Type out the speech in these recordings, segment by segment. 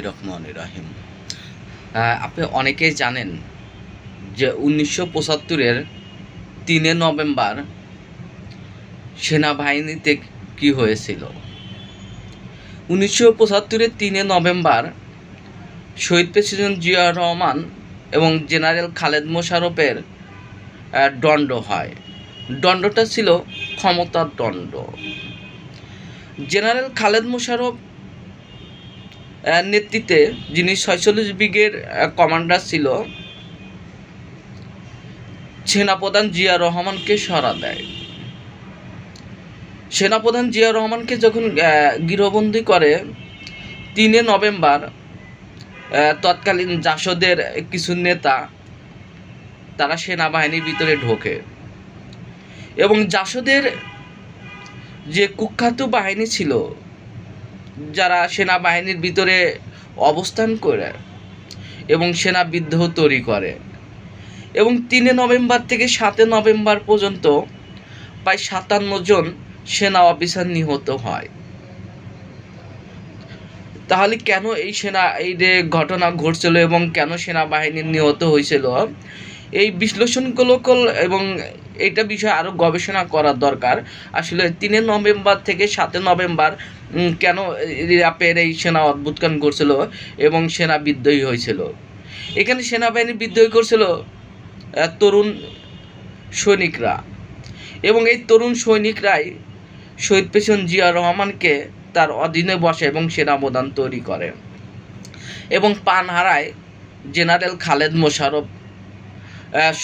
রহমানির রাহিম। আপনি অনেকেই জানেন যে 1975-এর 3 নভেম্বর সেনাবাহিনীতে কি হয়েছিল। 1975-এর 3 নভেম্বর শহীদ প্রেসিডেন্ট জিয়াউর রহমান এবং জেনারেল খালেদ মোশাররফের দণ্ড হয়। দণ্ডটা ছিল ক্ষমতার দণ্ড। জেনারেল খালেদ মোশাররফ নেতৃত্বে, যিনি 46 ব্রিগেড কমান্ডার ছিল, সেনাপ্রধান জিয়াউর রহমানকে সরা দেয়। সেনাপ্রধান জিয়াউর রহমানকে যখন গৃহবন্দী করে 3 নভেম্বর, তৎকালীন জাসদের কিছু নেতা তারা সেনাবাহিনীর ভিতরে ঢোকে এবং জাসদের যে কুখ্যাত বাহিনী ছিল, যারা সেনাবাহিনীর ভিতরে অবস্থান করে এবং সেনা বিদ্রোহ তৈরি করে, এবং 3 নভেম্বর থেকে 7 নভেম্বর পর্যন্ত প্রায় 57 জন সেনা অফিসার নিহত হয়। তাহলে কেন এই যে ঘটনা ঘটছিল এবং কেন সেনাবাহিনী নিহত হয়েছিল, এই বিশ্লেষণগুলো এবং এটা বিষয়ে আরও গবেষণা করার দরকার। আসলে 3 নভেম্বর থেকে 7 নভেম্বর কেন র্যাপের এই সেনা অভ্যুত্থান করছিল এবং সেনা বিদ্রোহী হয়েছিল। এখানে সেনাবাহিনী বিদ্রোহী করছিল তরুণ সৈনিকরা, এবং এই তরুণ সৈনিকরাই শহীদ প্রেসিডেন্ট জিয়াউর রহমানকে তার অধীনে বসে এবং সেনাপ্রধান তৈরি করে এবং প্রাণ হারায় জেনারেল খালেদ মোশাররফ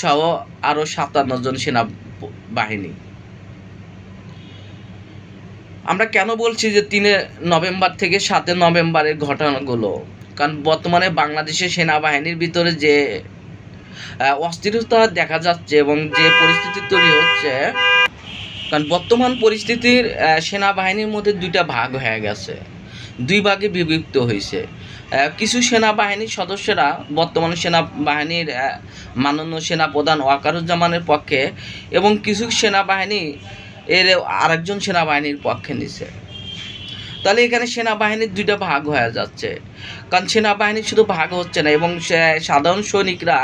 সহ আরও 57 জন সেনাবাহিনী। আমরা কেন বলছি যে 3 নভেম্বর থেকে 7 নভেম্বরের ঘটনাগুলো, কারণ বর্তমানে বাংলাদেশের সেনাবাহিনীর ভিতরে যে অস্থিরতা দেখা যাচ্ছে এবং যে পরিস্থিতি তৈরি হচ্ছে, কারণ বর্তমান পরিস্থিতির সেনাবাহিনীর মধ্যে 2টা ভাগ হয়ে গেছে, 2 ভাগে বিভক্ত হয়েছে। কিছু সেনাবাহিনীর সদস্যরা বর্তমান সেনাবাহিনীর মাননীয় সেনাপ্রধান ওয়াকারুজ্জামানের পক্ষে এবং কিছু সেনাবাহিনী এর আরেকজন সেনাবাহিনীর পক্ষে নিছে। তাহলে এখানে সেনাবাহিনীর 2টা ভাগ হয়ে যাচ্ছে, কারণ সেনাবাহিনী শুধু ভাগ হচ্ছে না এবং সাধারণ সৈনিকরা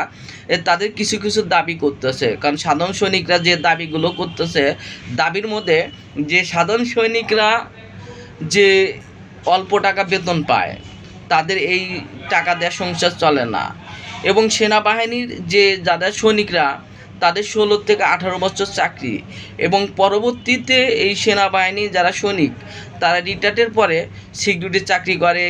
তাদের কিছু কিছু দাবি করতেছে। কারণ সাধারণ সৈনিকরা যে দাবিগুলো করতেছে, দাবির মধ্যে যে সাধারণ সৈনিকরা যে অল্প টাকা বেতন পায়, তাদের এই টাকা দেওয়া সংসার চলে না, এবং সেনাবাহিনীর যে যারা সৈনিকরা তাদের 16 থেকে 18 বছর চাকরি, এবং পরবর্তীতে এই সেনাবাহিনী যারা সৈনিক তারা রিটায়ার্ডের পরে সিকিউরিটি চাকরি করে।